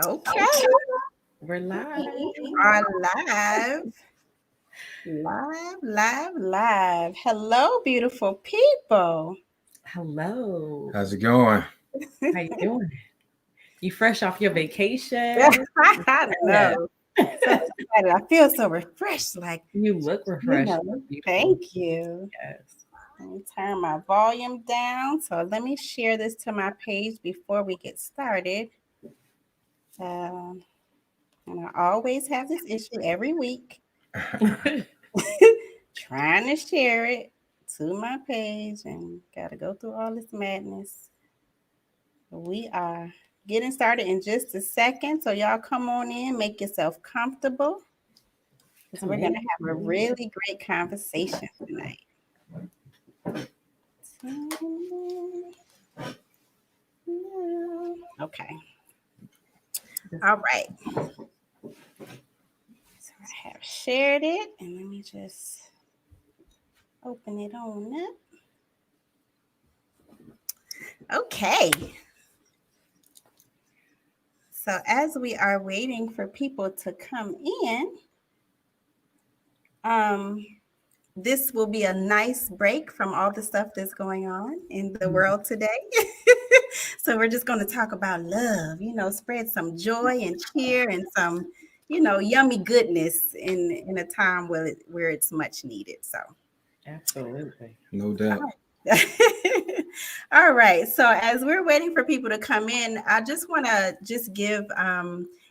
Okay. We're live. We are live. Live. Hello, beautiful people. Hello. How's it going? How you doing? You fresh off your vacation? I Yeah. know. So excited. I feel so refreshed. Like, You look you refreshed. know, You look beautiful. thank you. Yes. Let me turn my volume down. So let me share this to my page before we get started. Um, and I always have this issue every week. Trying to share it to my page and got to go through all this madness. We are getting started in just a second. So, y'all come on in, make yourself comfortable because Come we're going to in. have a really great conversation tonight. Okay. All right. So, I have shared it and let me just open it on up. Okay. So, as we are waiting for people to come in, um, this will be a nice break from all the stuff that's going on in the world today. So we're just going to talk about love, spread some joy and cheer and some, yummy goodness in a time where it's much needed. So Absolutely. No doubt. all right. So as we're waiting for people to come in, I just want to just give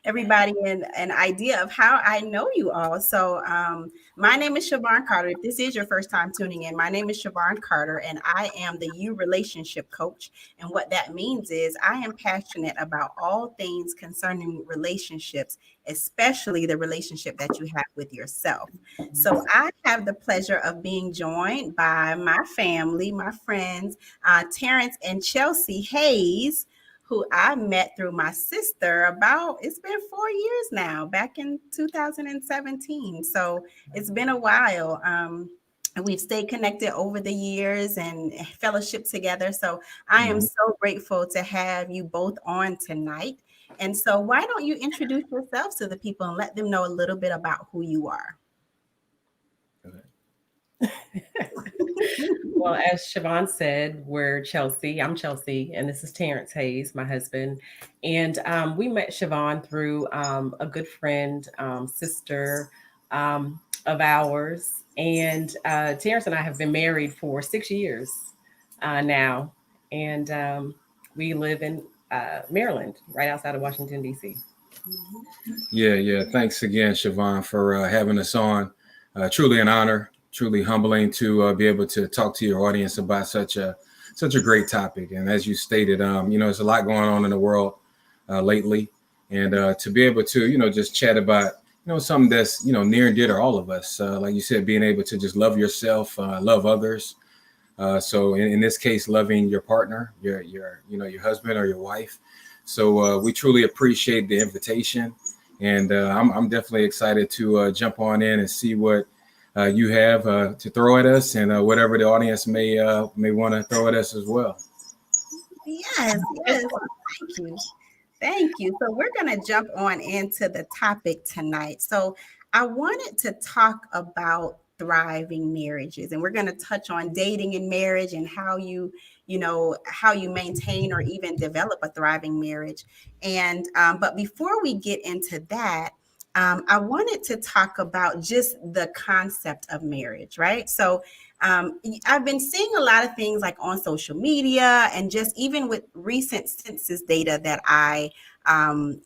everybody an idea of how I know you all. So my name is Siobhan Carter. If this is your first time tuning in, my name is Siobhan Carter, and I am the You Relationship Coach. And what that means is I am passionate about all things concerning relationships, especially the relationship that you have with yourself. So I have the pleasure of being joined by my family, my friends, Terrence and Chelsey Hayes, who I met through my sister it's been 4 years now, back in 2017. So it's been a while. And we've stayed connected over the years and fellowship together. So I am Mhm. so grateful to have you both on tonight. And so why don't you introduce yourselves to the people and let them know a little bit about who you are? Well, as Siobhan said, we're Chelsey. I'm Chelsey, and this is Terrence Hayes, my husband. And we met Siobhan through a good friend, sister of ours. And Terrence and I have been married for 6 years now. And we live in Maryland, right outside of Washington, D.C. Yeah. Thanks again, Siobhan, for having us on. Truly an honor, truly humbling to be able to talk to your audience about such a great topic. And as you stated, there's a lot going on in the world lately, and to be able to just chat about something that's near and dear to all of us. Like you said, being able to just love yourself, love others. So in this case, loving your partner, your husband or your wife. So we truly appreciate the invitation, and I'm definitely excited to jump on in and see what you have to throw at us, and whatever the audience may want to throw at us as well. Yes. Thank you. Thank you. So we're going to jump on into the topic tonight. So I wanted to talk about thriving marriages, and we're going to touch on dating and marriage and how you maintain or even develop a thriving marriage. And but before we get into that, I wanted to talk about just the concept of marriage, right? So I've been seeing a lot of things like on social media and just even with recent census data that I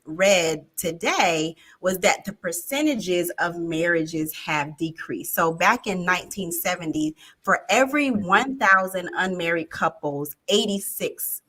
read today was that the percentages of marriages have decreased. So back in 1970, for every 1,000 unmarried couples, 86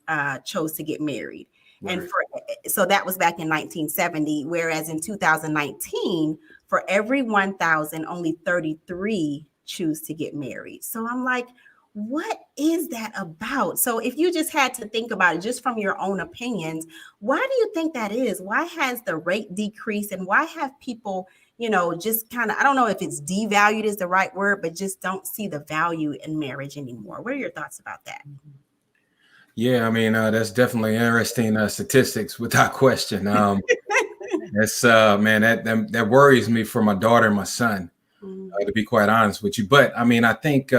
chose to get married. And Right. so that was back in 1970, whereas in 2019, for every 1,000, only 33 choose to get married. So I'm like, what is that about? So if you just had to think about it just from your own opinions, why do you think that is? Why has the rate decreased and why have people, just kind of, I don't know if it's devalued is the right word, but just don't see the value in marriage anymore? What are your thoughts about that? Yeah, I mean, that's definitely interesting statistics without question. That's man, that worries me for my daughter and my son, to be quite honest with you. But I mean, I think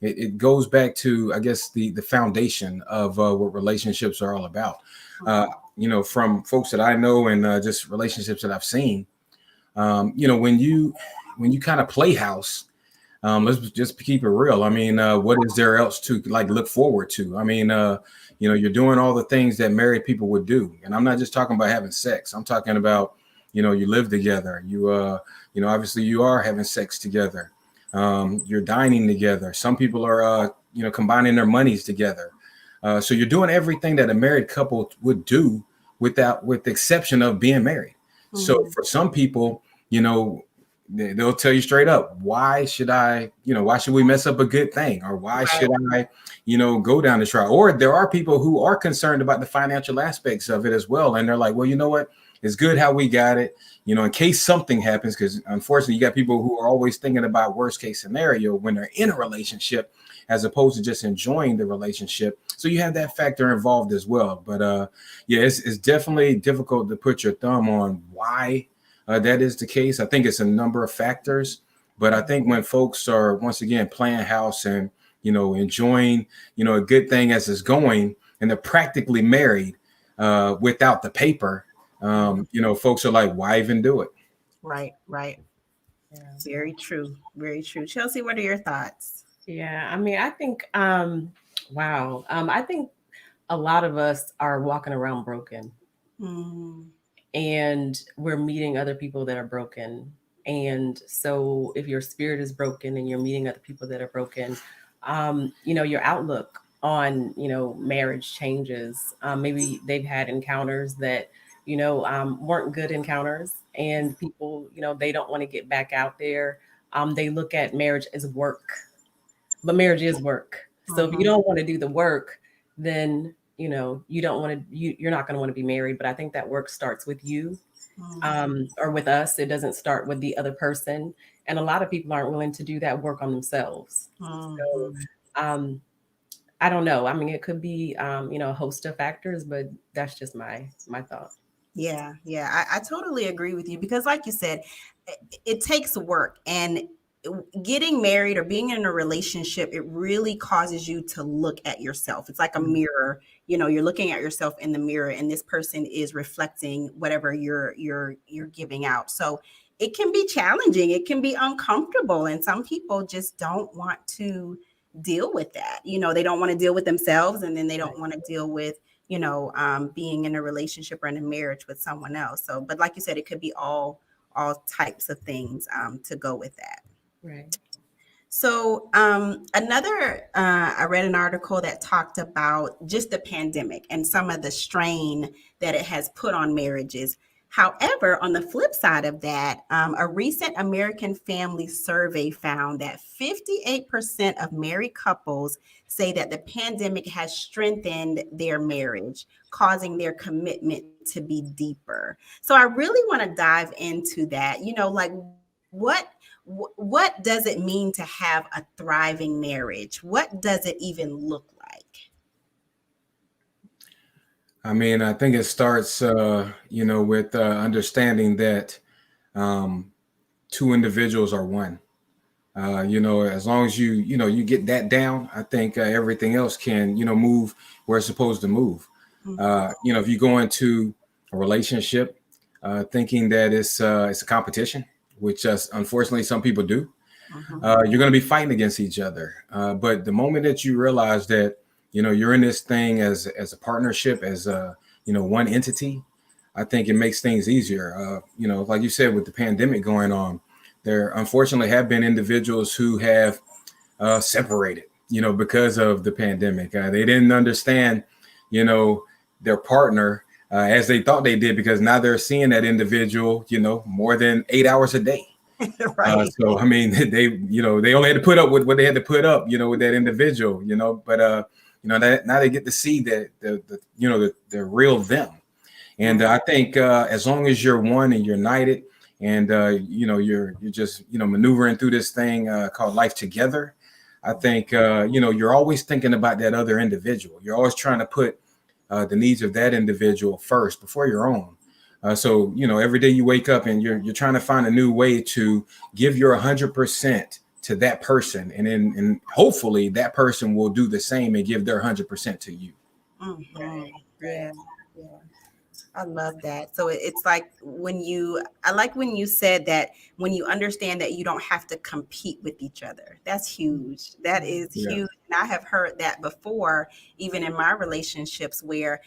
it goes back to, I guess, the foundation of what relationships are all about. Uh, from folks that I know and just relationships that I've seen, when you kind of play house. Let's just keep it real. I mean, what is there else to like look forward to? I mean, you're doing all the things that married people would do, and I'm not just talking about having sex. I'm talking about, you live together. Obviously you are having sex together. You're dining together. Some people are, combining their monies together. So you're doing everything that a married couple would do with the exception of being married. So for some people, they'll tell you straight up, why should we mess up a good thing? Or why should I, go down this route? Or there are people who are concerned about the financial aspects of it as well. And they're like, well, you know what? It's good how we got it, in case something happens, because unfortunately you got people who are always thinking about worst case scenario when they're in a relationship, as opposed to just enjoying the relationship. So you have that factor involved as well. But it's definitely difficult to put your thumb on why that is the case. I think it's a number of factors, but I think when folks are once again playing house and enjoying a good thing as it's going, and they're practically married without the paper, folks are like, why even do it? Right. Yeah. Very true. Very true. Chelsey, what are your thoughts? Yeah, I mean, I think, wow, I think a lot of us are walking around broken. And we're meeting other people that are broken. And so if your spirit is broken and you're meeting other people that are broken, your outlook on, marriage changes. Maybe they've had encounters that, weren't good encounters, and people, they don't want to get back out there. They look at marriage as work, but marriage is work. So if you don't want to do the work, then you don't want to, you're not going to want to be married. But I think that work starts with you, or with us. It doesn't start with the other person. And a lot of people aren't willing to do that work on themselves. So I don't know. I mean, it could be, a host of factors, but that's just my thought. Yeah. I totally agree with you, because like you said, it takes work, and getting married or being in a relationship, it really causes you to look at yourself. It's like a mirror. You're looking at yourself in the mirror, and this person is reflecting whatever you're giving out. So it can be challenging, it can be uncomfortable, and some people just don't want to deal with that. They don't want to deal with themselves, and then they don't want to deal with being in a relationship or in a marriage with someone else. So, but like you said, it could be all types of things to go with that. Right. So I read an article that talked about just the pandemic and some of the strain that it has put on marriages. However, on the flip side of that, a recent American Family Survey found that 58% of married couples say that the pandemic has strengthened their marriage, causing their commitment to be deeper. So I really want to dive into that. Like what does it mean to have a thriving marriage? What does it even look like? I mean, I think it starts, with understanding that two individuals are one. As long as you get that down, I think everything else can, move where it's supposed to move. If you go into a relationship thinking that it's a competition, which unfortunately some people do, you're going to be fighting against each other. But the moment that you realize that, you're in this thing as a partnership, as one entity, I think it makes things easier. Like you said, with the pandemic going on, there unfortunately have been individuals who have separated, because of the pandemic. They didn't understand, their partner as they thought they did, because now they're seeing that individual, more than 8 hours a day. Right. So, I mean, they only had to put up with what they had to put up, with that individual, but, that now they get to see that the real them. And I think as long as you're one and you're united, and you're just maneuvering through this thing called life together, I think, you're always thinking about that other individual. You're always trying to put the needs of that individual first before your own. So, every day you wake up and you're trying to find a new way to give your 100% to that person. And hopefully that person will do the same and give their 100% to you. Mm-hmm. Yeah. Yeah. I love that. So it's like I like when you said that when you understand that you don't have to compete with each other. That's huge. That is Yeah. huge. And I have heard that before, even in my relationships where,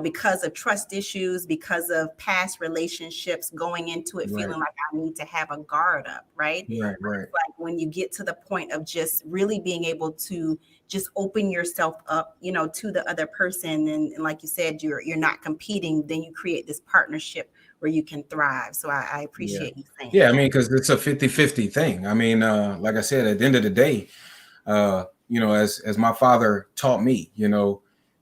because of trust issues, because of past relationships, going into it Right. feeling like I need to have a guard up, right? Right. Right. Like when you get to the point of just really being able to just open yourself up, to the other person. And like you said, you're not competing, then you create this partnership where you can thrive. So I Yeah. appreciate you saying Yeah. I that. mean, because it's a 50-50 thing. I mean, like I said, at the end of the day, as my father taught me,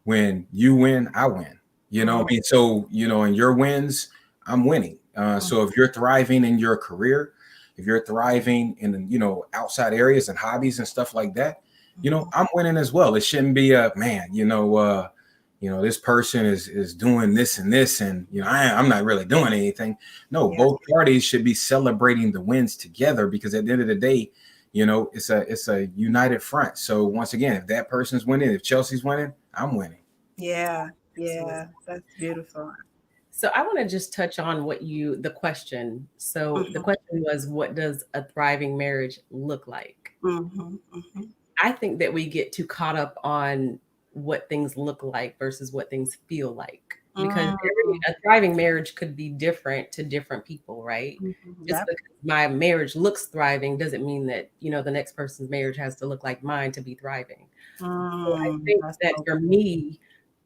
when you win, I win, I mean, so, in your wins, I'm winning. So if you're thriving in your career, if you're thriving in, outside areas and hobbies and stuff like that, I'm winning as well. It shouldn't be a man, this person is doing this and this, and, I'm not really doing anything. No, Yeah. both parties should be celebrating the wins together, because at the end of the day, it's a united front. So once again, if that person's winning, if Chelsea's winning, I'm winning. Yeah. Yeah. That's beautiful. So I want to just touch on the question. So the question was, what does a thriving marriage look like? Mm-hmm. Mm-hmm. I think that we get too caught up on what things look like versus what things feel like, because a thriving marriage could be different to different people, right? Just Yep. because my marriage looks thriving doesn't mean that, the next person's marriage has to look like mine to be thriving. So I think That's that so for good. me,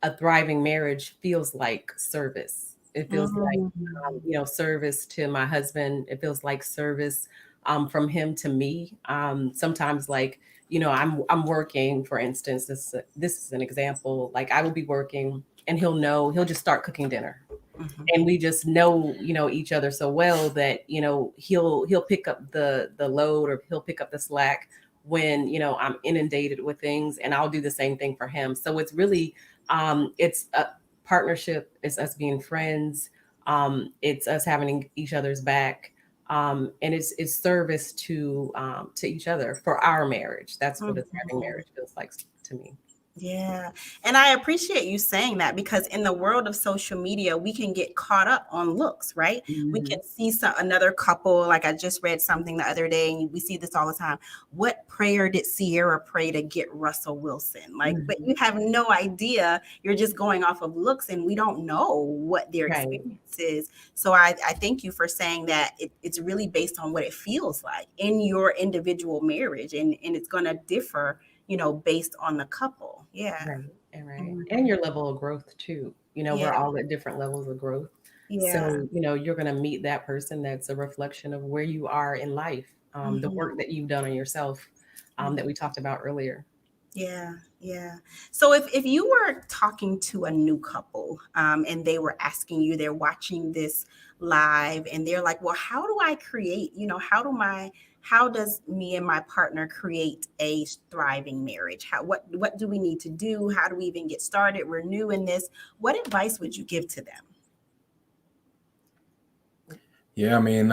a thriving marriage feels like service. It feels like, service to my husband. It feels like service from him to me. Sometimes, like, I'm working, for instance. This is an example. Like, I will be working, and he'll just start cooking dinner, and we just know each other so well that he'll pick up the load, or he'll pick up the slack when I'm inundated with things, and I'll do the same thing for him. So it's really it's a partnership. It's us being friends. It's us having each other's back. And it's service to each other for our marriage. That's what a thriving marriage feels like to me. Yeah. And I appreciate you saying that, because in the world of social media, we can get caught up on looks, right? We can see another couple. Like I just read something the other day, and we see this all the time. What prayer did Sierra pray to get Russell Wilson? Like, but you have no idea. You're just going off of looks, and we don't know what their experience is. So I thank you for saying that it's really based on what it feels like in your individual marriage, and it's going to differ, based on the couple. Yeah. Right. And your level of growth too. We're all at different levels of growth. Yeah. So, you're going to meet that person that's a reflection of where you are in life, the work that you've done on yourself, that we talked about earlier. Yeah. Yeah. So if you were talking to a new couple, and they were asking you, they're watching this live, and they're like, well, how do I create, how does me and my partner create a thriving marriage? What do we need to do? How do we even get started? We're new in this. What advice would you give to them? Yeah, I mean,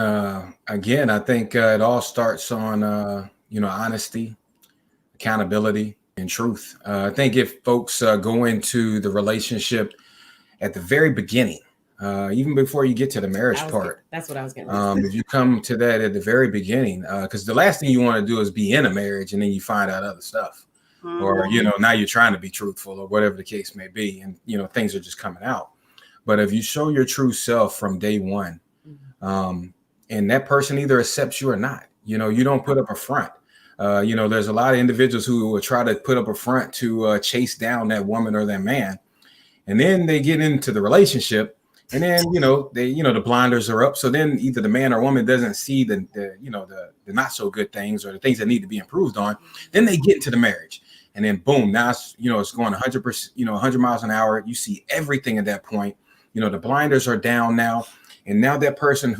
again, I think it all starts on, honesty, accountability, and truth. I think if folks go into the relationship at the very beginning, even before you get to the marriage part, that's what I was getting ready to say. if you come to that at the very beginning, because the last thing you want to do is be in a marriage and then you find out other stuff, or now you're trying to be truthful or whatever the case may be, and things are just coming out. But if you show your true self from day one, and that person either accepts you or not, you don't put up a front. There's a lot of individuals who will try to put up a front to chase down that woman or that man, and then they get into the relationship, and then the blinders are up. So then either the man or woman doesn't see the not so good things, or the things that need to be improved on. Then they get into the marriage, and then boom, now it's going 100%, 100 miles an hour. You see everything at that point. The blinders are down now. And now that person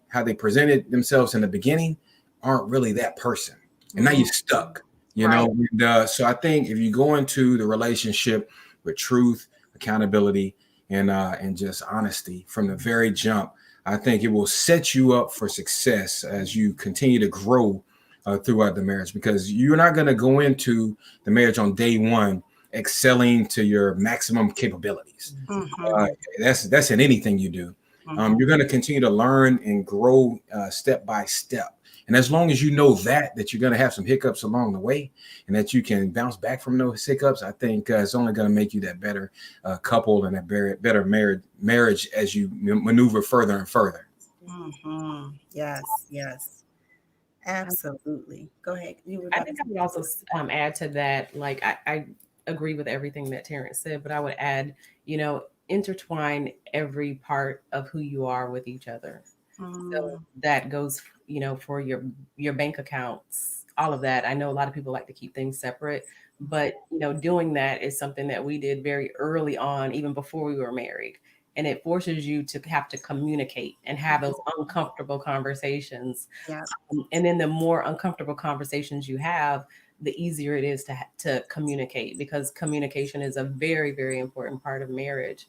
how they presented themselves in the beginning aren't really that person. And now you're stuck. you know. And, so I think if you go into the relationship with truth, accountability, and just honesty from the very jump, I think it will set you up for success as you continue to grow throughout the marriage, because you're not going to go into the marriage on day one excelling to your maximum capabilities. That's in anything you do. You're going to continue to learn and grow step by step. And as long as you know that you're going to have some hiccups along the way, and that you can bounce back from those hiccups, I think it's only going to make you that better couple and a better marriage as you maneuver further and further. Yes, yes, absolutely. Go ahead. I think I would also add to that. Like I agree with everything that Terrence said, but I would add, intertwine every part of who you are with each other. So that goes, for your bank accounts, all of that. I know a lot of people like to keep things separate, but doing that is something that we did very early on, even before we were married. And it forces you to have to communicate and have those uncomfortable conversations. Yeah. And then the more uncomfortable conversations you have, the easier it is to communicate, because communication is a very, very important part of marriage.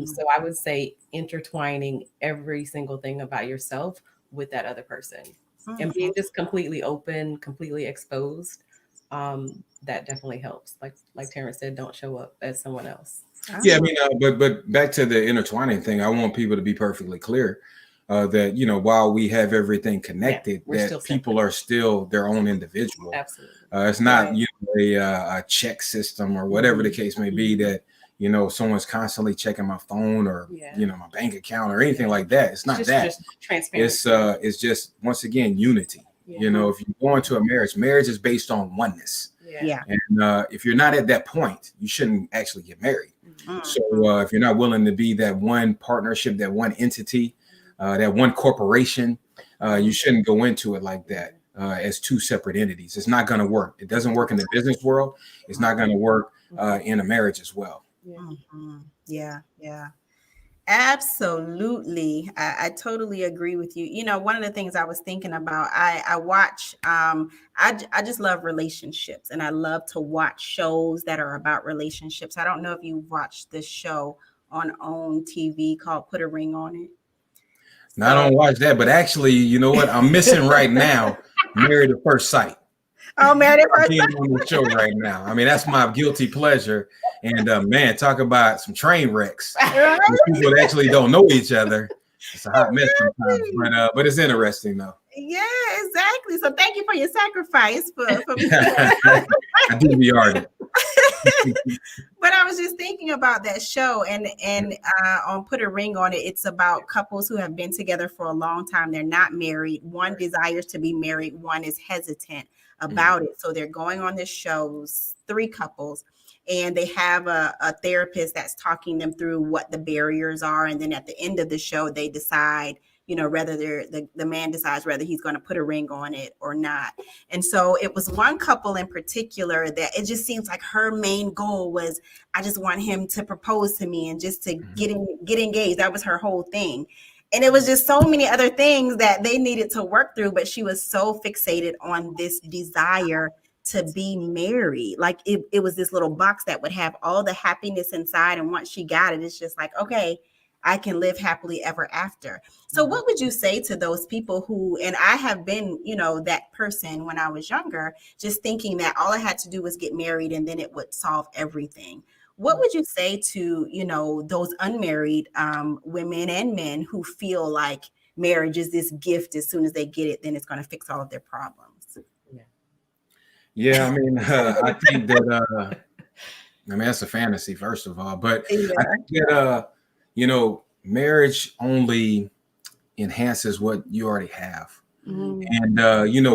So I would say intertwining every single thing about yourself with that other person and being just completely open, completely exposed. That definitely helps. Like Terrence said, don't show up as someone else. Yeah, I mean, but back to the intertwining thing, I want people to be perfectly clear that, while we have everything connected, that people are still their own individual. Absolutely. It's not, a check system or whatever the case may be that, someone's constantly checking my phone or, my bank account or anything like that. It's not just transparency. It's just, once again, unity. If you go into a marriage is based on oneness. Yeah. And if you're not at that point, you shouldn't actually get married. So if you're not willing to be that one partnership, that one entity, that one corporation, you shouldn't go into it like that as two separate entities. It's not going to work. It doesn't work in the business world. It's not going to work in a marriage as well. Yeah. Absolutely. I totally agree with you. One of the things I was thinking about, I watch, I just love relationships, and I love to watch shows that are about relationships. I don't know if you've watched this show on OWN TV called Put a Ring on It. No, I don't watch that, but actually, you know what? I'm missing right now, Married at First Sight. Oh, Married at First Sight. On the show right now. I mean, that's my guilty pleasure. And man, talk about some train wrecks. People that actually don't know each other. It's a hot mess sometimes, but it's interesting though. Yeah, exactly. So thank you for your sacrifice for me. I DVR'd it. But I was just thinking about that show, and on Put a Ring on It, it's about couples who have been together for a long time. They're not married. One desires to be married. One is hesitant about it. So they're going on this show, 3 couples, and they have a therapist that's talking them through what the barriers are. And then at the end of the show, they decide, whether the man decides whether he's going to put a ring on it or not. And so it was one couple in particular that it just seems like her main goal was, I just want him to propose to me and just to get engaged. That was her whole thing. And it was just so many other things that they needed to work through. But she was so fixated on this desire to be married. Like it was this little box that would have all the happiness inside. And once she got it, it's just like, okay, I can live happily ever after. So what would you say to those people who, and I have been, that person when I was younger, just thinking that all I had to do was get married and then it would solve everything. What would you say to, those unmarried women and men who feel like marriage is this gift, as soon as they get it, then it's going to fix all of their problems? Yeah, I mean, I think that, that's a fantasy, first of all, but I think that, marriage only enhances what you already have. And,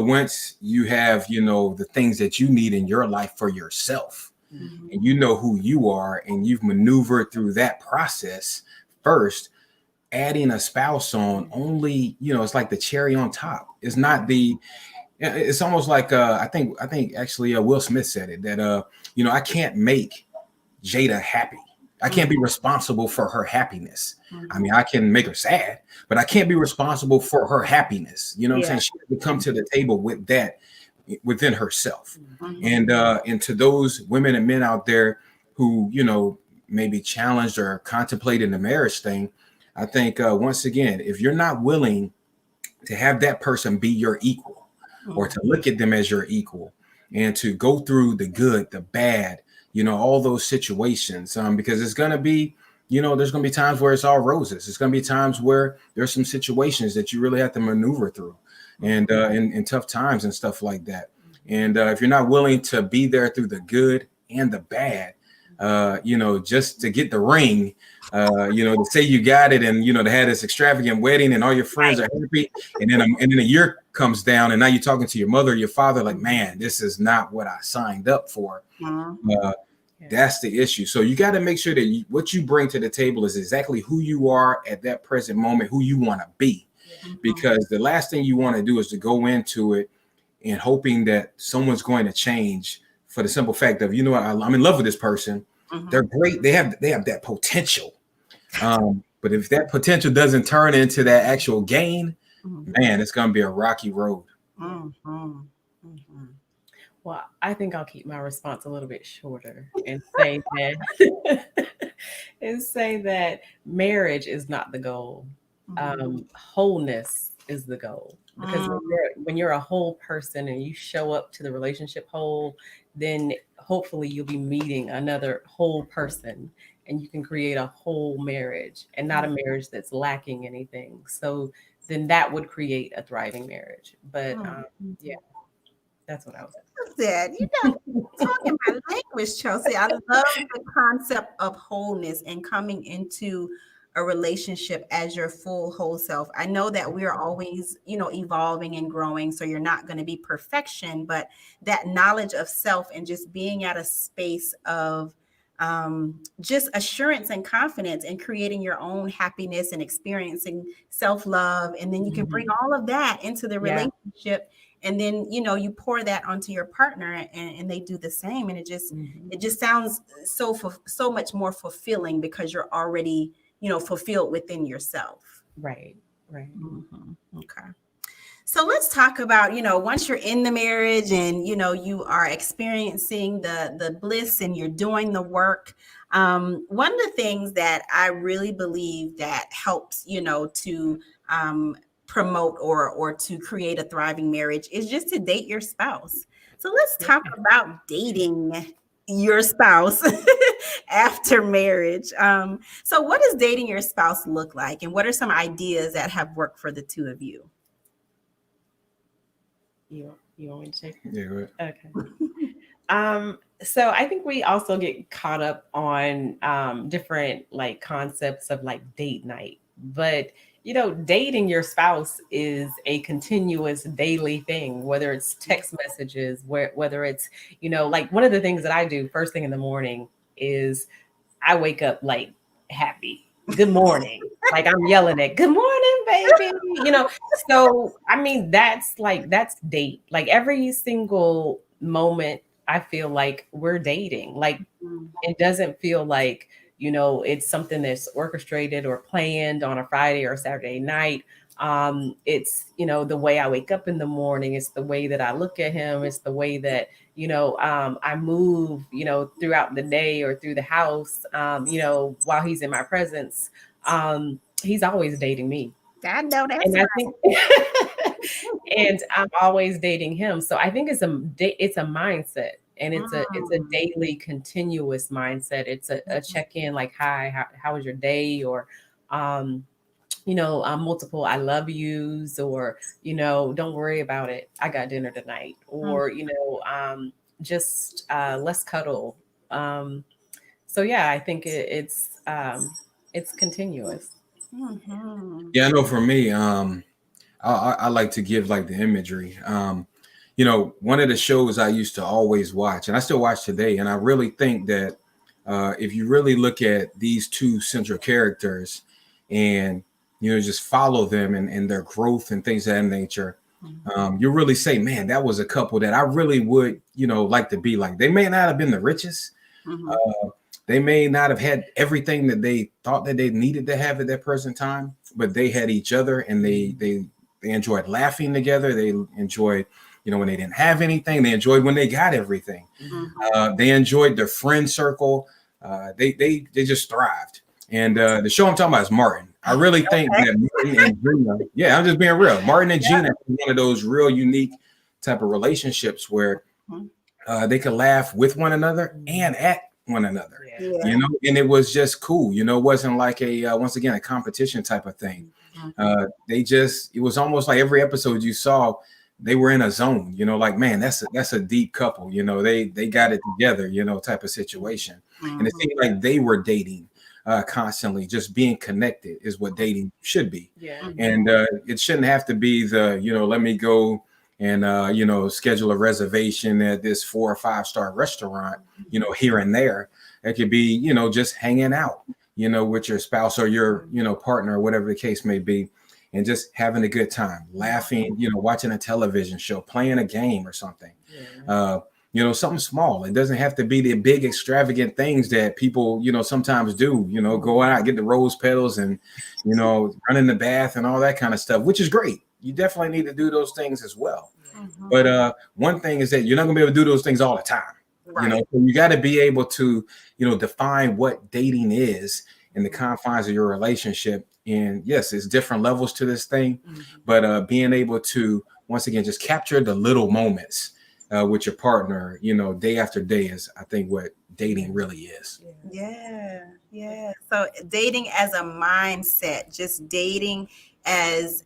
once you have, the things that you need in your life for yourself, and you know who you are, and you've maneuvered through that process first, adding a spouse on only, it's like the cherry on top. It's not it's almost like, I think actually Will Smith said it, that, I can't make Jada happy. I can't be responsible for her happiness. I mean, I can make her sad, but I can't be responsible for her happiness. You know what I'm saying? She has to come to the table with that within herself. Mhm. And to those women and men out there who, maybe challenged or contemplating the marriage thing, I think once again, if you're not willing to have that person be your equal, or to look at them as your equal, and to go through the good, the bad, all those situations, because it's going to be, there's going to be times where it's all roses. It's going to be times where there's some situations that you really have to maneuver through, and in tough times and stuff like that. And if you're not willing to be there through the good and the bad, just to get the ring, to say you got it, and to have this extravagant wedding and all your friends are happy, and then a year comes down and now you're talking to your mother or your father like, man, this is not what I signed up for. That's the issue. So you got to make sure that what you bring to the table is exactly who you are at that present moment, who you want to be, because the last thing you want to do is to go into it and hoping that someone's going to change, for the simple fact of, I'm in love with this person. They're great. They have that potential. But if that potential doesn't turn into that actual gain, man, it's going to be a rocky road. Well, I think I'll keep my response a little bit shorter and say that marriage is not the goal. Wholeness is the goal. Because when you're a whole person and you show up to the relationship whole, then hopefully you'll be meeting another whole person, and you can create a whole marriage, and not a marriage that's lacking anything. So then that would create a thriving marriage. But yeah, that's what I was saying. Talking my language, Chelsey. I love the concept of wholeness and coming into a relationship as your full whole self. I know that we're always, evolving and growing. So you're not going to be perfection, but that knowledge of self and just being at a space of just assurance and confidence, and creating your own happiness and experiencing self-love. And then you can bring all of that into the relationship. And then, you pour that onto your partner, and they do the same. And it just sounds so much more fulfilling, because you're already, fulfilled within yourself. Right. Okay. So let's talk about, once you're in the marriage and, you are experiencing the bliss and you're doing the work. One of the things that I really believe that helps, to promote or to create a thriving marriage is just to date your spouse. So let's talk about dating your spouse after marriage. So what does dating your spouse look like? And what are some ideas that have worked for the two of you? You want me to take it? Yeah, go ahead. Okay. So I think we also get caught up on different concepts of date night, but dating your spouse is a continuous daily thing, whether it's text messages, whether it's, one of the things that I do first thing in the morning is I wake up happy. Good morning. I'm yelling at, good morning, baby. So I mean, that's date. Every single moment I feel like we're dating. It doesn't feel like, it's something that's orchestrated or planned on a Friday or Saturday night. It's, the way I wake up in the morning. It's the way that I look at him. It's the way that, I move, throughout the day or through the house, while he's in my presence. He's always dating me. I know that's And right. I think, and I'm always dating him. So I think it's a mindset. And it's a daily continuous mindset. It's a check-in, hi, how was your day? Or, multiple I love yous, or, don't worry about it, I got dinner tonight. Or, just let's cuddle. So yeah, I think it's continuous. Yeah, I know for me, I like to give the imagery. One of the shows I used to always watch, and I still watch today, and I really think that if you really look at these two central characters and, just follow them and their growth and things of that nature, you really say, man, that was a couple that I really would, like to be like. They may not have been the richest. They may not have had everything that they thought that they needed to have at that present time, but they had each other, and they enjoyed laughing together. They enjoyed, when they didn't have anything. They enjoyed when they got everything. They enjoyed their friend circle. They just thrived. And the show I'm talking about is Martin. I really think that Martin and Gina, yeah, I'm just being real. Martin and Gina is one of those real unique type of relationships where they could laugh with one another and at one another, and it was just cool. It wasn't like once again, a competition type of thing. It was almost like every episode you saw, they were in a zone, like, man, that's a deep couple, they got it together, type of situation. And it seemed like they were dating constantly. Just being connected is what dating should be. And it shouldn't have to be the, let me go and schedule a reservation at this 4 or 5 star restaurant, here and there. It could be, just hanging out, with your spouse or your, partner, or whatever the case may be, and just having a good time, laughing, watching a television show, playing a game or something. Something small. It doesn't have to be the big extravagant things that people, sometimes do, go out, get the rose petals and, run in the bath and all that kind of stuff, which is great. You definitely need to do those things as well. But one thing is that you're not gonna be able to do those things all the time. So you got to be able to, define what dating is in the confines of your relationship. And yes, it's different levels to this thing, but being able to, once again, just capture the little moments with your partner, day after day is, I think, what dating really is. Yeah. So dating as a mindset, just dating as,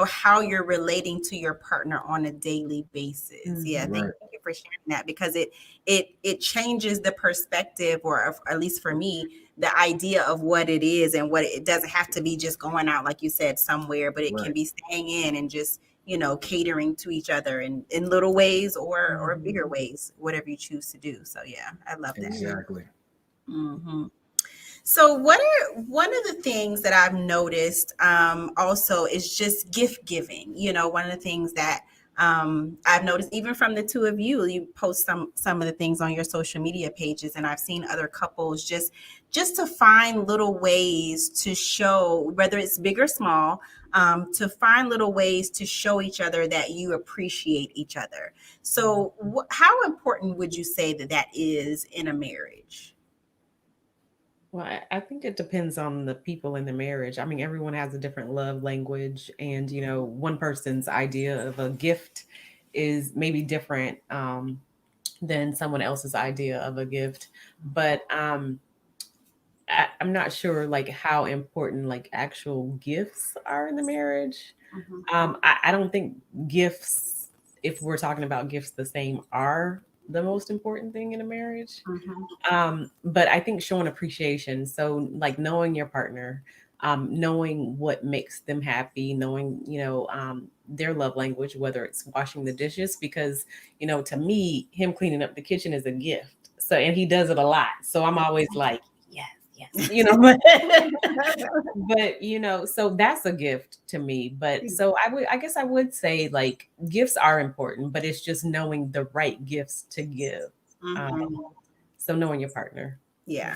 how you're relating to your partner on a daily basis. Thank you for sharing that, because it changes the perspective, or at least for me, the idea of what it is, and what it doesn't have to be just going out, like you said, somewhere, but it can be staying in and just, catering to each other in little ways or bigger ways, whatever you choose to do. So yeah, I love that. Exactly. So one of the things that I've noticed also is just gift giving. One of the things that I've noticed, even from the two of you, you post some of the things on your social media pages, and I've seen other couples just to find little ways to show, whether it's big or small, to find little ways to show each other that you appreciate each other. So how important would you say that is in a marriage? Well, I think it depends on the people in the marriage. I mean, everyone has a different love language, and one person's idea of a gift is maybe different than someone else's idea of a gift. But I'm not sure like how important like actual gifts are in the marriage. I don't think gifts, if we're talking about gifts, the same are the most important thing in a marriage. But I think showing appreciation. So like knowing your partner, knowing what makes them happy, knowing, their love language, whether it's washing the dishes, because, to me, him cleaning up the kitchen is a gift. So, and he does it a lot. So I'm always like, yes, but so that's a gift to me. But so I guess I would say like gifts are important, but it's just knowing the right gifts to give. So knowing your partner. Yeah.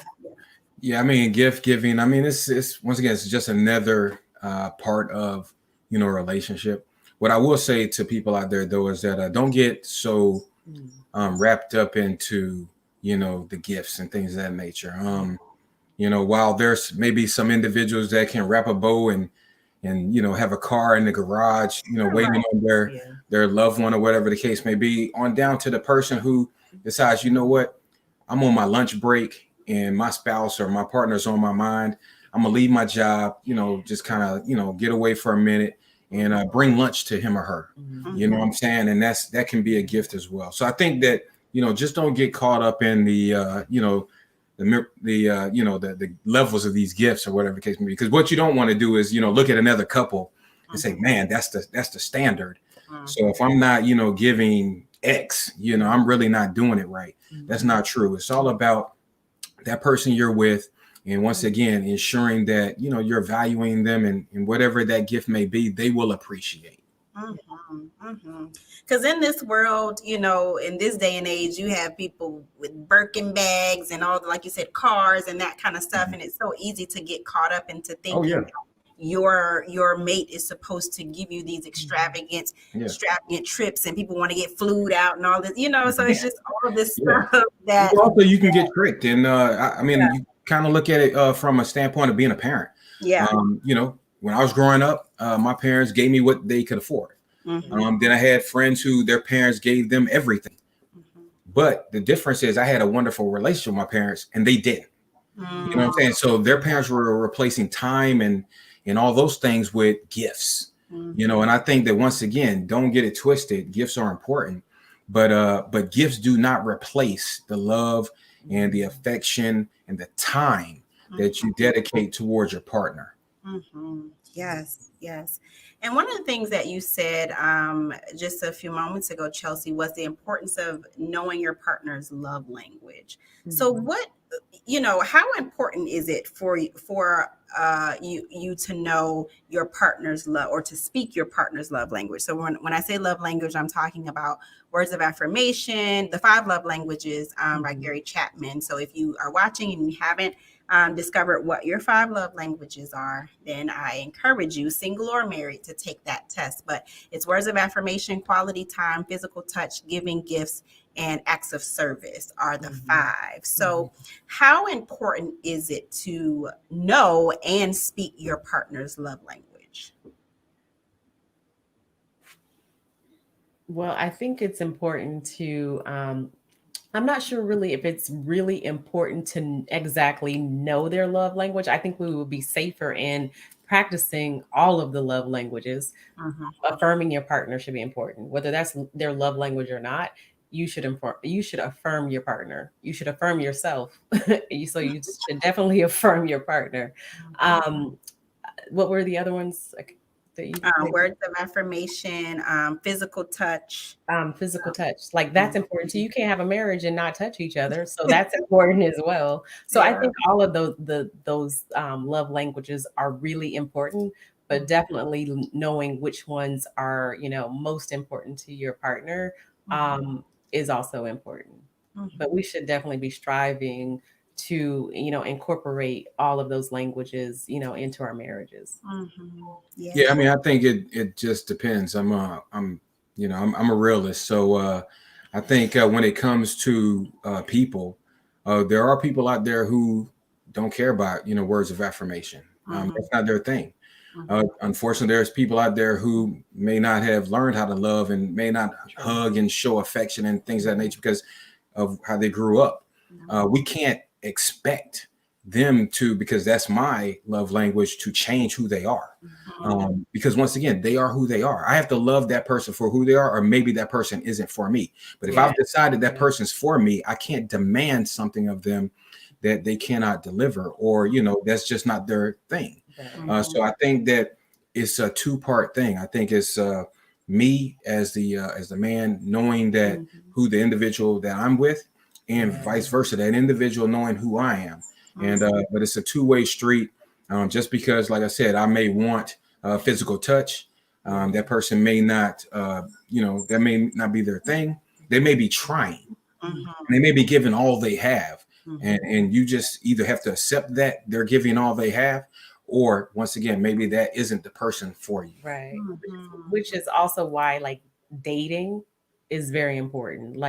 I mean, gift giving, I mean, it's once again, it's just another part of, a relationship. What I will say to people out there though, is that don't get so wrapped up into, the gifts and things of that nature. While there's maybe some individuals that can wrap a bow and have a car in the garage, waiting on their loved one or whatever the case may be, on down to the person who decides, what, I'm on my lunch break and my spouse or my partner's on my mind. I'm gonna leave my job, just kind of, get away for a minute and bring lunch to him or her. You know what I'm saying? And that can be a gift as well. So I think that, just don't get caught up in the, the levels of these gifts or whatever the case may be, because what you don't want to do is look at another couple and say, man, that's the standard. So if I'm not giving X, I'm really not doing it right. That's not true. It's all about that person you're with, and once again ensuring that you're valuing them, and whatever that gift may be, they will appreciate. Because in this world, in this day and age, you have people with Birkin bags and all, like you said, cars and that kind of stuff. And it's so easy to get caught up into thinking your mate is supposed to give you these extravagant trips, and people want to get flued out and all this, so it's just all this stuff that also you can get tricked. And I mean, you kind of look at it from a standpoint of being a parent. When I was growing up, my parents gave me what they could afford. Then I had friends who their parents gave them everything. But the difference is I had a wonderful relationship with my parents and they didn't. You know what I'm saying? So their parents were replacing time and all those things with gifts. And I think that once again, don't get it twisted. Gifts are important, but gifts do not replace the love and the affection and the time that you dedicate towards your partner. Yes. And one of the things that you said just a few moments ago, Chelsey, was the importance of knowing your partner's love language. So how important is it for you to know your partner's love, or to speak your partner's love language? So when I say love language, I'm talking about words of affirmation, the 5 love languages by Gary Chapman. So if you are watching and you haven't discovered what your 5 love languages are, then I encourage you, single or married, to take that test. But it's words of affirmation, quality time, physical touch, giving gifts, and acts of service are the 5. So how important is it to know and speak your partner's love language? Well, I think it's important to, I'm not sure really if it's really important to exactly know their love language. I think we would be safer in practicing all of the love languages. Affirming your partner should be important, whether that's their love language or not. You should affirm your partner. You should affirm yourself. So you should definitely affirm your partner. What were the other ones? Words of affirmation, physical touch. Physical touch, like that's important too. You can't have a marriage and not touch each other, so that's important as well. So I think all of those love languages are really important, but definitely knowing which ones are most important to your partner is also important. But we should definitely be striving to incorporate all of those languages into our marriages. I mean, I think it just depends. I'm a realist, so I think when it comes to people, there are people out there who don't care about words of affirmation. That's not their thing. Unfortunately, there's people out there who may not have learned how to love and may not hug and show affection and things of that nature because of how they grew up. We can't expect them to, because that's my love language, to change who they are. Because once again, they are who they are. I have to love that person for who they are, or maybe that person isn't for me. But if I've decided that person's for me, I can't demand something of them that they cannot deliver, or that's just not their thing. So I think that it's a 2-part thing. I think it's me as the man knowing that who the individual that I'm with, and vice versa, that individual knowing who I am. And but it's a 2-way street. Just because, like I said, I may want physical touch, that person may not, that may not be their thing. They may be trying. They may be giving all they have, and you just either have to accept that they're giving all they have, or once again, maybe that isn't the person for you. Right. Which is also why dating is very important.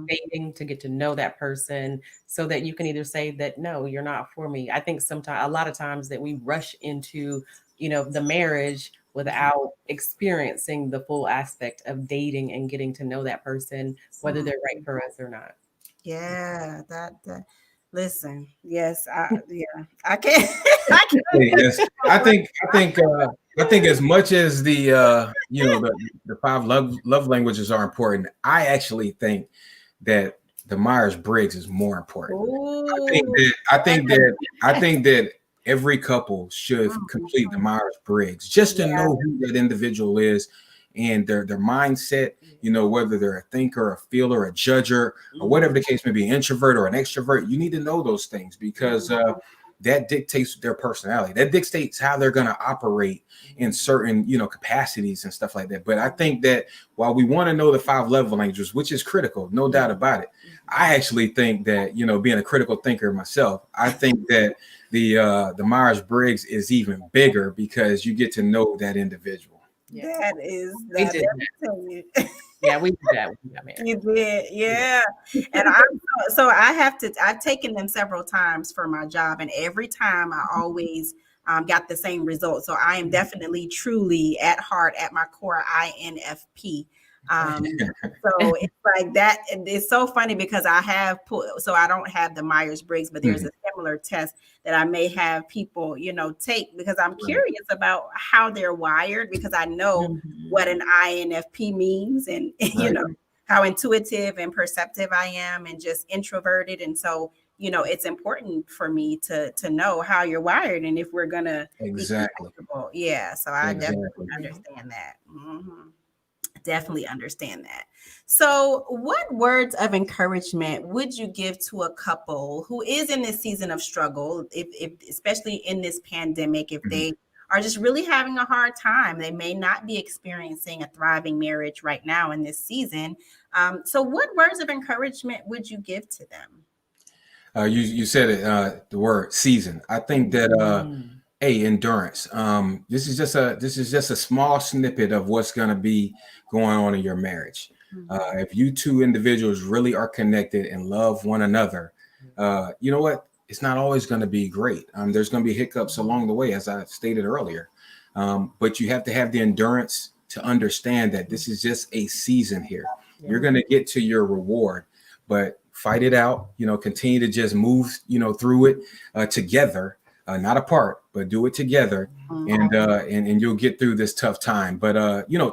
Dating to get to know that person so that you can either say that, no, you're not for me. I think a lot of times that we rush into, the marriage without experiencing the full aspect of dating and getting to know that person, whether they're right for us or not. Yeah, that listen, yes, I can't. Yes, I think as much as the 5 love languages are important, I actually think that the Myers-Briggs is more important. I think that every couple should complete the Myers-Briggs just to know who that individual is and their mindset, whether they're a thinker, a feeler, a judger, or whatever the case may be, introvert or an extrovert. You need to know those things because that dictates their personality. That dictates how they're going to operate in certain, capacities and stuff like that. But I think that while we want to know the 5 love languages, which is critical, no doubt about it, I actually think that, being a critical thinker myself, I think that the Myers-Briggs is even bigger because you get to know that individual. Yeah. That is We that. did that. Yeah, we did that when we got married. You did, yeah. And I've taken them several times for my job, and every time I always got the same result. So I am definitely, truly, at heart, at my core, INFP. So it's like that. It's so funny because I have put, so I don't have the Myers-Briggs, but there's a similar test that I may have people, take, because I'm curious about how they're wired, because I know what an INFP means, and how intuitive and perceptive I am, and just introverted. And so, it's important for me to know how you're wired, and if we're gonna Exactly. be compatible. Yeah. So I definitely understand that. Definitely understand that. So, what words of encouragement would you give to a couple who is in this season of struggle, if especially in this pandemic, if they are just really having a hard time? They may not be experiencing a thriving marriage right now in this season. So, what words of encouragement would you give to them? You said it, the word season. I think that endurance. This is just a small snippet of what's going to be going on in your marriage. If you two individuals really are connected and love one another, you know what? It's not always going to be great. There's going to be hiccups along the way, as I stated earlier. But you have to have the endurance to understand that this is just a season here. You're going to get to your reward, but fight it out. Continue to just move, through it together. Not apart, but do it together, and you'll get through this tough time. But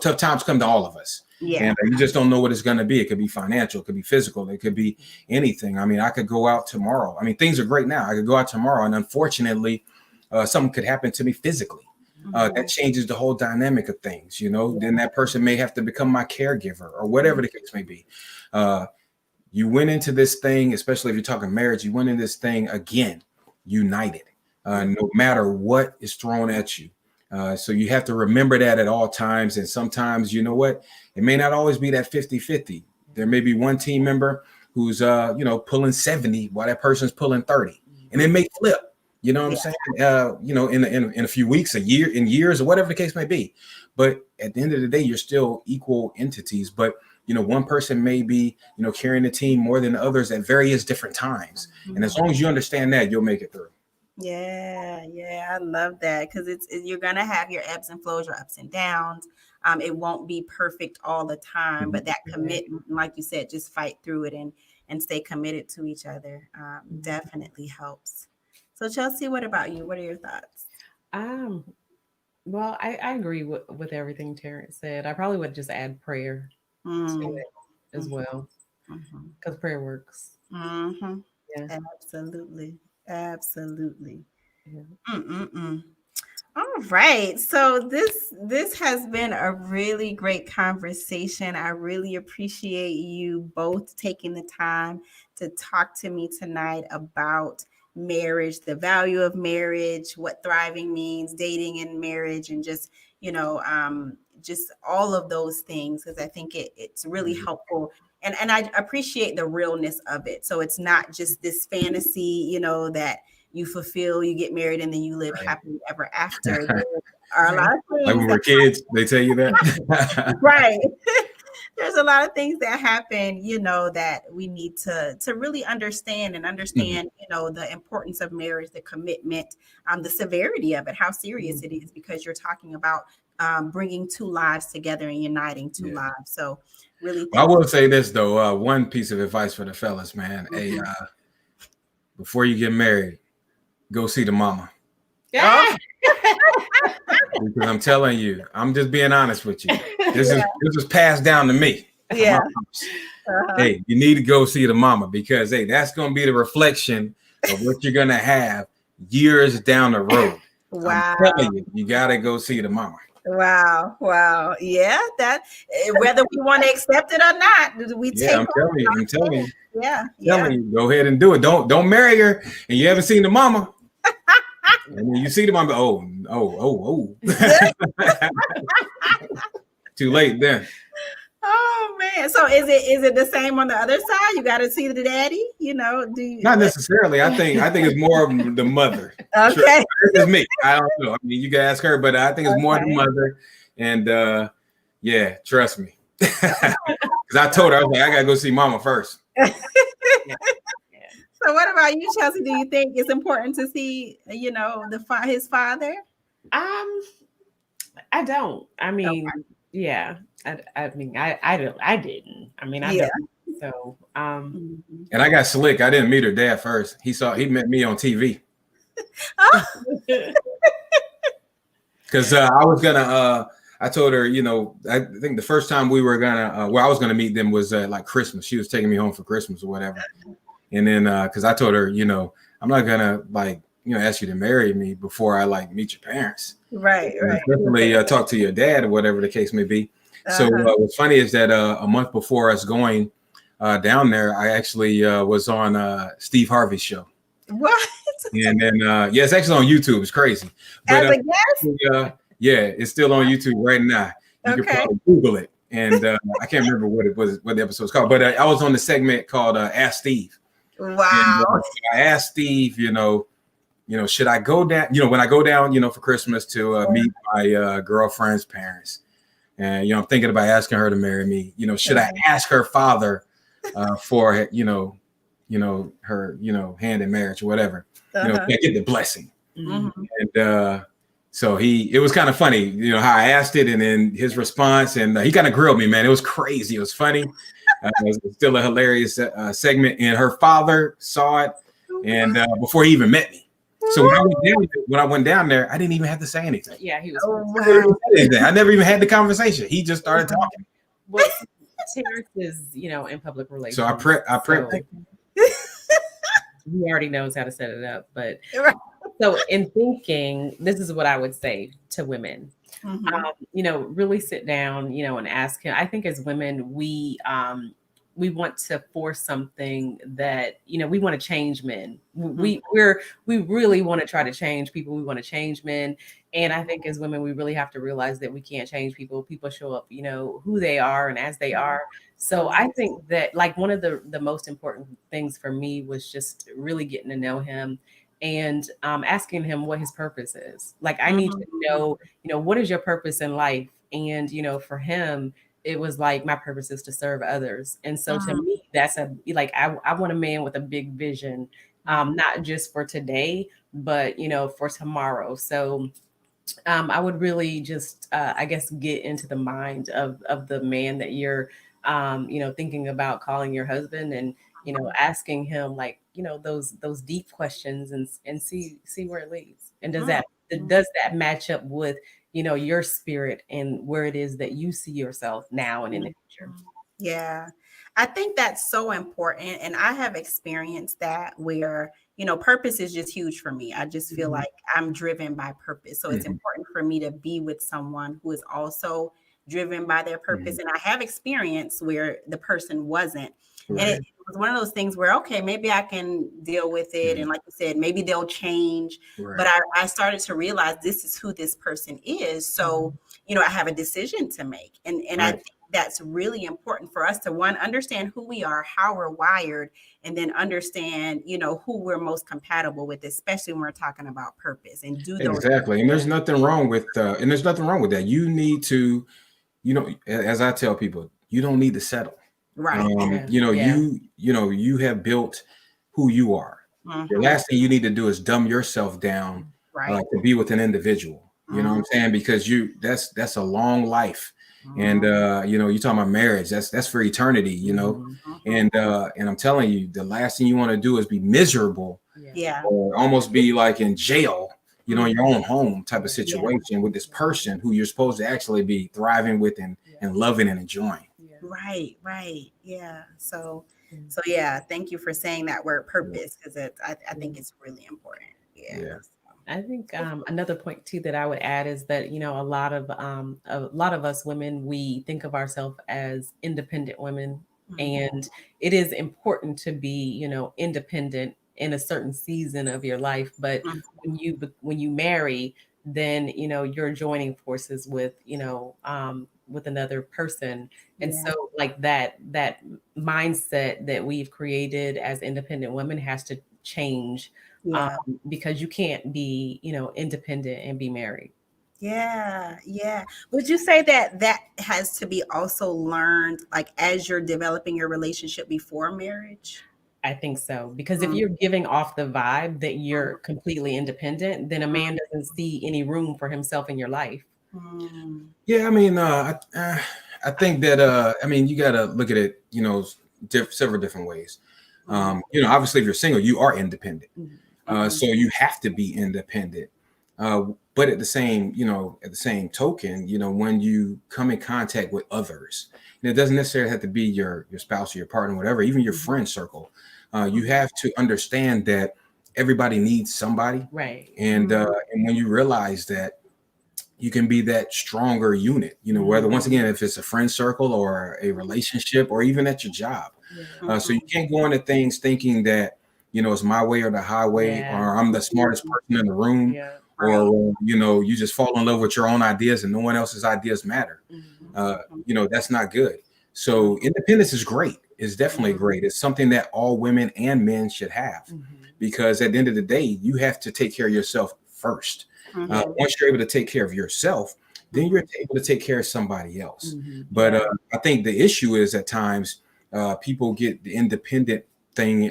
tough times come to all of us, and you just don't know what it's going to be. It could be financial, it could be physical, it could be anything. I mean, I could go out tomorrow. I mean, things are great now. I could go out tomorrow, and unfortunately, something could happen to me physically. That changes the whole dynamic of things. Then that person may have to become my caregiver, or whatever the case may be. You went into this thing, especially if you're talking marriage. You went in this thing again, united. No matter what is thrown at you. So you have to remember that at all times. And sometimes, you know what, it may not always be that 50-50. There may be one team member who's, pulling 70 while that person's pulling 30, and it may flip, what I'm saying? In a few weeks, in years, or whatever the case may be. But at the end of the day, you're still equal entities. But, one person may be, carrying the team more than others at various different times. And as long as you understand that, you'll make it through. Yeah, I love that, because you're gonna have your ebbs and flows, your ups and downs. It won't be perfect all the time, but that commitment, like you said, just fight through it and stay committed to each other. Definitely helps. So, Chelsey, what about you? What are your thoughts? Well, I agree with everything Terrence said. I probably would just add prayer to it as well, because prayer works. Yeah. Absolutely. Yeah. All right. So this has been a really great conversation. I really appreciate you both taking the time to talk to me tonight about marriage, the value of marriage, what thriving means, dating in marriage, and just, just all of those things, because I think it's really helpful. And I appreciate the realness of it. So it's not just this fantasy, that you fulfill, you get married, and then you live happily ever after. There are a lot of things. Like when we're kids, they tell you that. Right. There's a lot of things that happen, that we need to really understand, the importance of marriage, the commitment, the severity of it, how serious it is, because you're talking about bringing two lives together and uniting two lives. So really, I will say this though, one piece of advice for the fellas, man. Hey, before you get married, go see the mama. Yeah. Because I'm telling you, I'm just being honest with you. This is passed down to me. Yeah. Hey, you need to go see the mama, because that's going to be the reflection of what you're going to have years down the road. Wow. I'm telling you got to go see the mama. Wow. Yeah, that whether we want to accept it or not, we take. I'm telling you. Yeah. Telling you, go ahead and do it. Don't marry her and you haven't seen the mama. And then you see the mama. Oh. Too late then. Oh man. So is it the same on the other side? You got to see the daddy, do you? Not necessarily. I think it's more of the mother. Sure. Okay. It's me. I don't know. I mean, you can ask her, but I think it's more the mother. And yeah, trust me. Because I told her, I was like, I gotta go see mama first. So what about you, Chelsey? Do you think it's important to see, his father? I don't. I mean, Okay. yeah. I mean, I don't. I didn't. I mean, I Yeah. don't. So, Mhm. And I got slick. I didn't meet her dad first. He met me on TV. Oh, Because I was gonna I told her, I think the first time we were gonna where I was gonna meet them was like Christmas. She was taking me home for Christmas or whatever. And then because I told her, I'm not gonna ask you to marry me before I meet your parents. right. Definitely talk to your dad or whatever the case may be. So Uh-huh. what's funny is that a month before us going down there, I actually was on Steve Harvey's show. What? And then yeah, it's actually on YouTube. It's crazy. But As a guest? yeah, it's still on YouTube right now. You can Okay. probably Google it. And I can't remember what the episode's called, but I was on the segment called Ask Steve. Wow. And I asked Steve, should I go down, when I go down, for Christmas to meet my girlfriend's parents, and I'm thinking about asking her to marry me. Should I ask her father for her, hand in marriage or whatever? Can I get the blessing? Mhm. And so it was kind of funny, how I asked it, and then his response, and he kind of grilled me, man. It was crazy. It was funny. It was still a hilarious segment. And her father saw it, and before he even met me. So when I went down there, I didn't even have to say anything. yeah, he was. Oh, wow. I never even had the conversation. He just started talking. Well, Terrence is, in public relations. So I prepped it. He already knows how to set it up. But Right. so in thinking, this is what I would say to women. Mhm. Really sit down, and ask him. I think as women, we want to force something that, we want to change men. We really want to try to change people. We want to change men. And I think as women, we really have to realize that we can't change people. People show up, who they are and as they are. So I think that one of the most important things for me was just really getting to know him and asking him what his purpose is. I need to know, what is your purpose in life? And, for him, it was my purpose is to serve others. And so to me, that's I want a man with a big vision, not just for today, but, for tomorrow. So I would really just, I guess, get into the mind of the man that you're, thinking about calling your husband, and asking him those deep questions, and see where it leads. And does that match up with your spirit and where it is that you see yourself now and in the future? Yeah, I think that's so important. And I have experienced that where, purpose is just huge for me. I just feel like I'm driven by purpose. So it's important for me to be with someone who is also driven by their purpose. And I have experienced where the person wasn't. And Right. it was one of those things where, okay, maybe I can deal with it. And like you said, maybe they'll change. Right. But I started to realize this is who this person is. So, I have a decision to make. And I Right. think that's really important for us to understand who we are, how we're wired, and then understand, who we're most compatible with, especially when we're talking about purpose, and do those. Exactly. And there's nothing wrong with that. You need to, as I tell people, you don't need to settle. Right. You have built who you are. The last thing you need to do is dumb yourself down Right. to be with an individual. You know what I'm saying? Because that's a long life. And you're talking about marriage. That's for eternity, And I'm telling you, the last thing you want to do is be miserable, Yeah. or almost be like in jail, in your own home type of situation with this person who you're supposed to actually be thriving with and loving and enjoying. Right. Yeah. So yeah, thank you for saying that word purpose, because I think it's really important. Yeah. I think another point too that I would add is that a lot of us women, we think of ourselves as independent women, and it is important to be independent in a certain season of your life. But when you marry, then you're joining forces with another person. And Yeah. so like that mindset that we've created as independent women has to change, Yeah. because you can't be independent and be married. Yeah, yeah. Would you say that that has to be also learned like as you're developing your relationship before marriage? I think so, because if Mm, you're giving off the vibe that you're completely independent, then a man doesn't see any room for himself in your life. mm, Yeah, I mean, I think that I mean, you got to look at it, several different ways. mm, Obviously, if you're single, you are independent, mhm, so you have to be independent. But at the same token, when you come in contact with others, and it doesn't necessarily have to be your spouse or your partner, whatever, even your mhm, friend circle. You mhm, have to understand that everybody needs somebody, Right. and when you realize that you can be that stronger unit, whether once again, if it's a friend circle or a relationship or even at your job. Yeah. So you mhm, can't go into things thinking that, it's my way or the highway, Yeah. or I'm the smartest mhm. person in the room, Yeah. Right. or, you just fall in love with your own ideas and no one else's ideas matter. Mhm. Mhm, That's not good. mhm, So independence is great. It's definitely mhm, great. It's something that all women and men should have, Mhm. because at the end of the day, you have to take care of yourself first. Yeah. mhm, Once you're able to take care of yourself, then you're mhm. able to take care of somebody else. Mhm. But Yeah. I think the issue is at times people get the independent thing,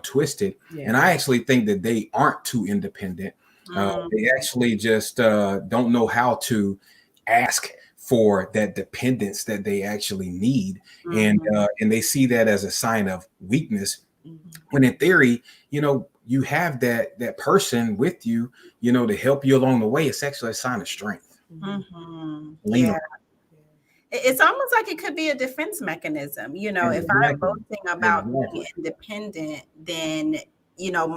twisted. And Yeah. I actually think that they aren't too independent. Mm, They actually just don't know how to ask for that dependence that they actually need, mhm, and they see that as a sign of weakness. Mhm. When in theory, you have that person with you, to help you along the way. It's actually a sign of strength. Mhm. mhm. Lean on. Yeah. It's almost like it could be a defense mechanism. If I'm Exactly. boasting about being Exactly. independent, then,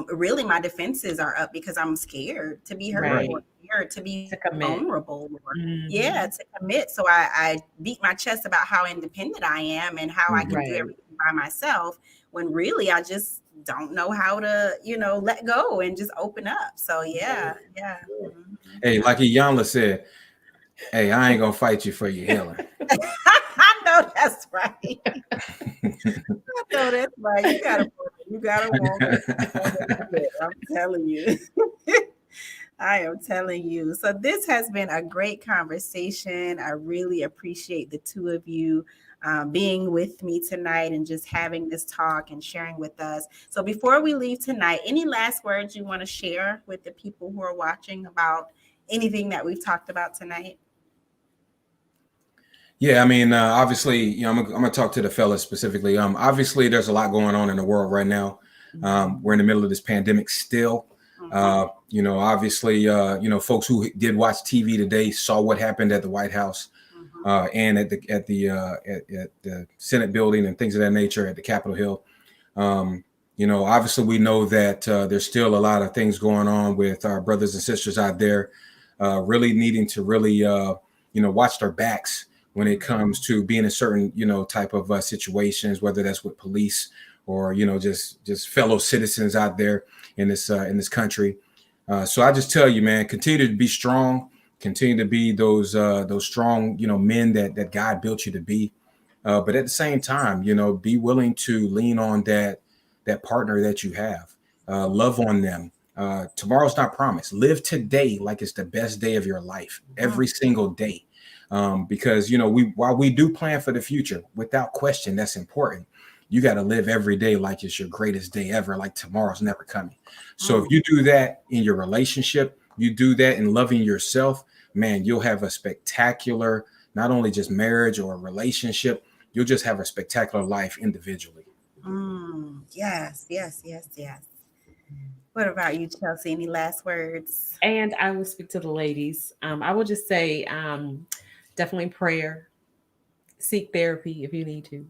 really my defenses are up because I'm scared to be hurt Right. or Right. scared to To be commit. vulnerable or, Mhm. yeah, to commit. So I beat my chest about how independent I am and how I can Mhm. do Right. everything by myself when really I just don't know how to, let go and just open up. So yeah, yeah. Mhm. Hey, like Iyanla said, hey, I ain't gonna fight you for your healing. I know that's right. I know that's right. You gotta want it. I'm telling you. I am telling you. So this has been a great conversation. I really appreciate the two of you being with me tonight and just having this talk and sharing with us. So before we leave tonight, any last words you want to share with the people who are watching about anything that we've talked about tonight? Yeah, I mean, obviously, I'm gonna talk to the fellas specifically. Obviously, there's a lot going on in the world right now. We're in the middle of this pandemic still. Mhm, Obviously, folks who did watch TV today saw what happened at the White House, mhm, and at the Senate building and things of that nature at the Capitol Hill. Obviously, we know that there's still a lot of things going on with our brothers and sisters out there, really needing to really, watch their backs when it comes to being in certain, type of situations, whether that's with police or, just fellow citizens out there in this country. So I just tell you, man, continue to be strong, continue to be those strong, men that God built you to be. But at the same time, be willing to lean on that partner that you have. Love on them. Tomorrow's not promised. Live today like it's the best day of your life, mhm. every single day. Because while we do plan for the future, without question, that's important. You got to live every day like it's your greatest day ever, like tomorrow's never coming. So if Mm. you do that in your relationship, you do that in loving yourself, man, you'll have a spectacular, not only just marriage or a relationship, you'll just have a spectacular life individually. Yes, yes, yes, yes. What about you, Chelsea? Any last words? And I will speak to the ladies. I will just say, definitely prayer, seek therapy if you need to,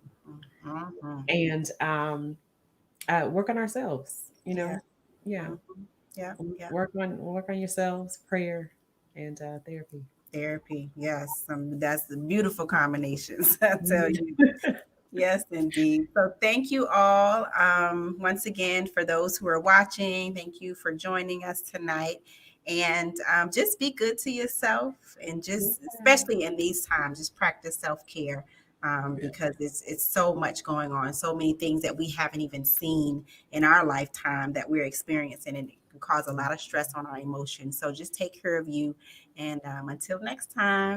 Mhm. and work on ourselves. Yeah. Yeah, Mhm. Yeah. Yeah. work on yourselves, prayer, and therapy. Therapy. Yes. That's the beautiful combinations. I tell Mhm. you. Yes, indeed. So thank you all once again for those who are watching. Thank you for joining us tonight. And just be good to yourself, and just, especially in these times, just practice self-care, because it's so much going on, so many things that we haven't even seen in our lifetime that we're experiencing, and it can cause a lot of stress on our emotions. So just take care of you. And until next time.